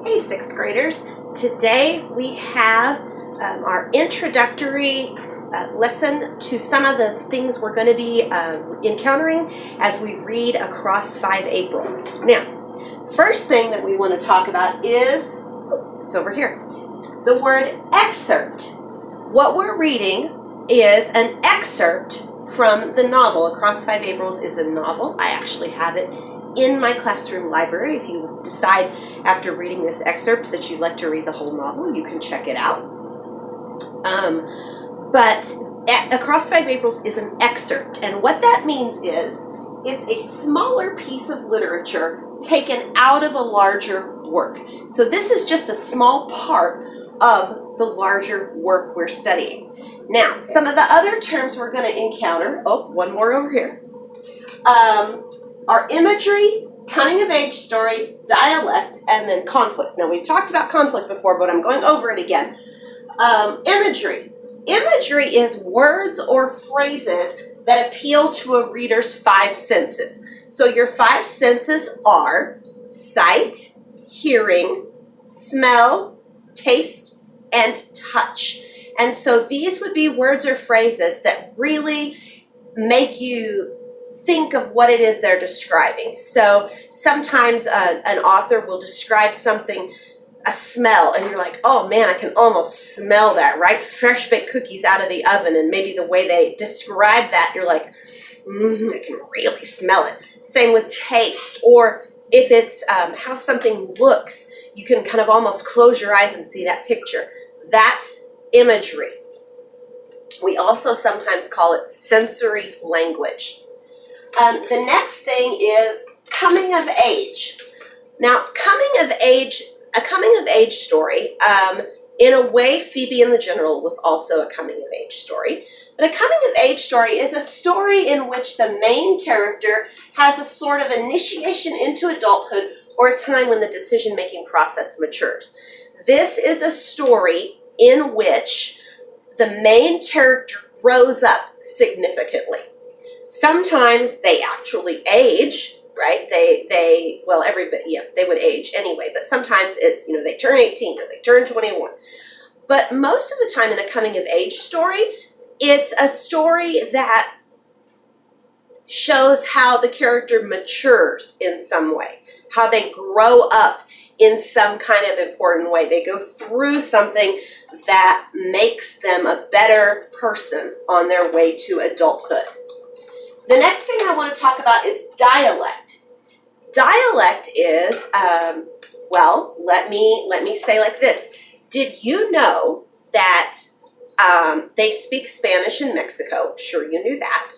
Hey, sixth graders. Today we have our introductory lesson to some of the things we're going to be encountering as we read across 5 Aprils. Now, first thing that we want to talk about is, it's over here, the word excerpt. What we're reading is an excerpt from the novel. Across 5 Aprils is a novel. I actually have it in my classroom library. If you decide after reading this excerpt that you'd like to read the whole novel, you can check it out. But Across 5 Aprils is an excerpt, and what that means is it's a smaller piece of literature taken out of a larger work. So this is just a small part of the larger work we're studying. Now, some of the other terms we're going to encounter, one more over here, are imagery, coming-of-age story, dialect, and then conflict. Now, we've talked about conflict before, but I'm going over it again. Imagery. Imagery is words or phrases that appeal to a reader's 5 senses. So your 5 senses are sight, hearing, smell, taste, and touch. And so these would be words or phrases that really make you think of what it is they're describing. So sometimes an author will describe something, a smell, and you're like, oh man, I can almost smell that, right? Fresh baked cookies out of the oven, and maybe the way they describe that, you're like, I can really smell it. Same with taste, or if it's how something looks, you can kind of almost close your eyes and see that picture. That's imagery. We also sometimes call it sensory language. The next thing is coming of age. Now, a coming of age story, in a way, Phoebe and the General was also a coming of age story. But a coming of age story is a story in which the main character has a sort of initiation into adulthood or a time when the decision-making process matures. This is a story in which the main character grows up significantly. Sometimes they actually age, right? They would age anyway, but sometimes it's, they turn 18 or they turn 21. But most of the time in a coming of age story, it's a story that shows how the character matures in some way, how they grow up in some kind of important way. They go through something that makes them a better person on their way to adulthood. The next thing I want to talk about is dialect. Dialect is, let me say like this. Did you know that they speak Spanish in Mexico? Sure, you knew that.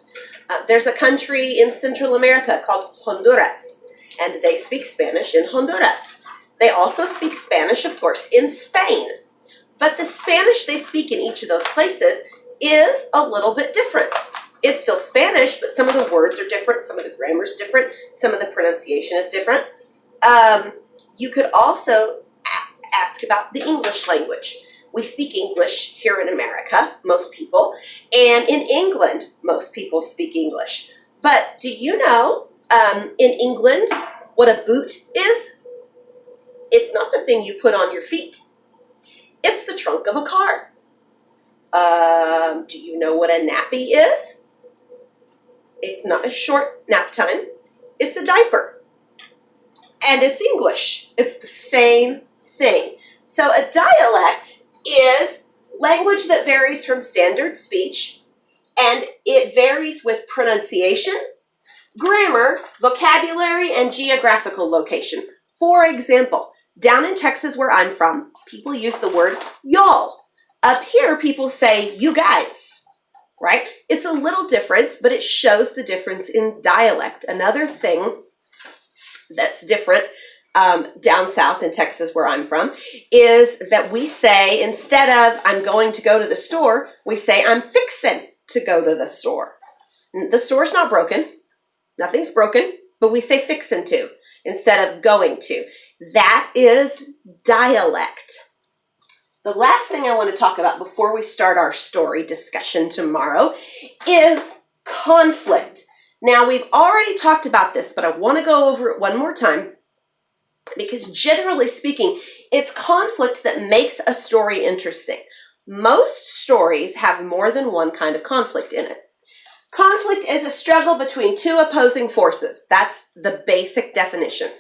There's a country in Central America called Honduras, and they speak Spanish in Honduras. They also speak Spanish, of course, in Spain. But the Spanish they speak in each of those places is a little bit different. It's still Spanish, but some of the words are different, some of the grammar is different, some of the pronunciation is different. You could also ask about the English language. We speak English here in America, most people, and in England, most people speak English. But do you know, in England, what a boot is? It's not the thing you put on your feet. It's the trunk of a car. Do you know what a nappy is? It's not a short nap time. It's a diaper. And it's English. It's the same thing. So a dialect is language that varies from standard speech, and it varies with pronunciation, grammar, vocabulary, and geographical location. For example, down in Texas where I'm from, people use the word y'all. Up here, people say you guys, right? It's a little difference, but it shows the difference in dialect. Another thing that's different down south in Texas where I'm from is that we say, instead of I'm going to go to the store, we say I'm fixin' to go to the store. The store's not broken. Nothing's broken, but we say fixin' to instead of going to. That is dialect. The last thing I want to talk about before we start our story discussion tomorrow is conflict. Now, we've already talked about this, but I want to go over it one more time. because generally speaking, it's conflict that makes a story interesting. Most stories have more than one kind of conflict in it. Conflict is a struggle between two opposing forces. That's the basic definition.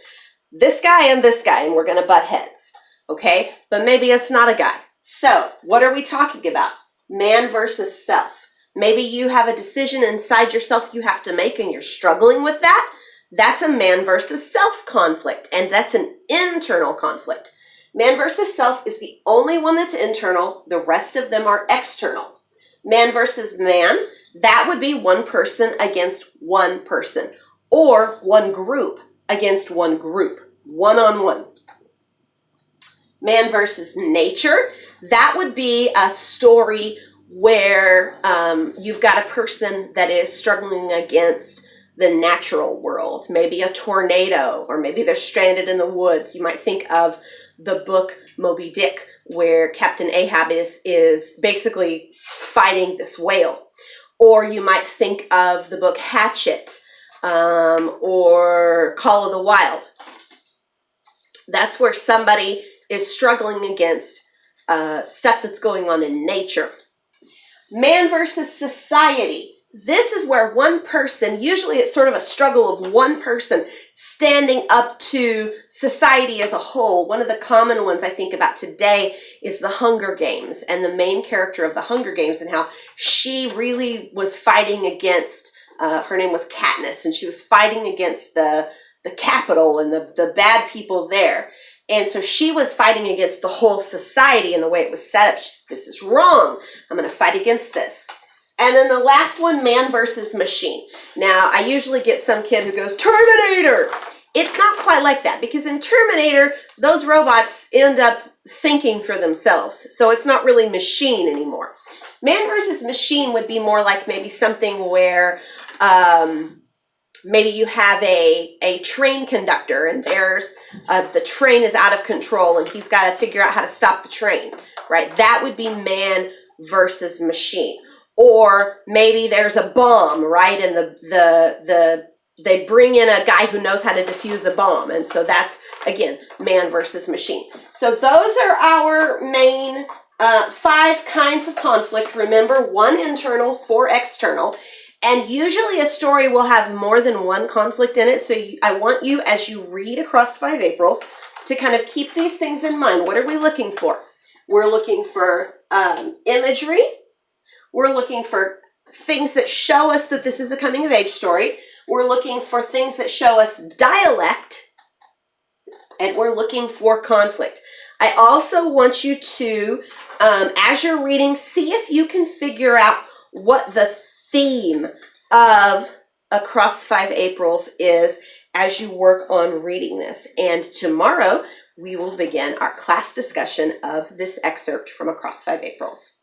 This guy, and we're going to butt heads, okay? But maybe it's not a guy. So what are we talking about? Man versus self. Maybe you have a decision inside yourself you have to make and you're struggling with that. That's a man versus self conflict, and that's an internal conflict. Man versus self is the only one that's internal. The rest of them are external. Man versus man, that would be one person against one person, or one group against one group, one-on-one. Man versus nature, that would be a story where you've got a person that is struggling against the natural world, maybe a tornado, or maybe they're stranded in the woods. You might think of the book Moby Dick, where Captain Ahab is basically fighting this whale. Or you might think of the book Hatchet, or Call of the Wild. That's where somebody is struggling against stuff that's going on in nature. Man versus society. This is where one person, usually it's sort of a struggle of one person standing up to society as a whole. One of the common ones I think about today is the Hunger Games, and the main character of the Hunger Games and how she really was fighting against, her name was Katniss, and she was fighting against the Capitol and the bad people there. And so she was fighting against the whole society and the way it was set up. This is wrong. I'm going to fight against this. And then the last one, man versus machine. Now, I usually get some kid who goes, Terminator! It's not quite like that, because in Terminator, those robots end up thinking for themselves. So it's not really machine anymore. Man versus machine would be more like maybe something where maybe you have a train conductor, and there's the train is out of control and he's got to figure out how to stop the train, right? That would be man versus machine. Or maybe there's a bomb, right? And they bring in a guy who knows how to defuse a bomb. And so that's, again, man versus machine. So those are our main 5 kinds of conflict. Remember, 1 internal, 4 external. And usually a story will have more than one conflict in it. So I want you, as you read Across 5 Aprils, to kind of keep these things in mind. What are we looking for? We're looking for imagery. We're looking for things that show us that this is a coming of age story. We're looking for things that show us dialect. And we're looking for conflict. I also want you to, as you're reading, see if you can figure out what the theme of Across 5 Aprils is as you work on reading this. And tomorrow, we will begin our class discussion of this excerpt from Across 5 Aprils.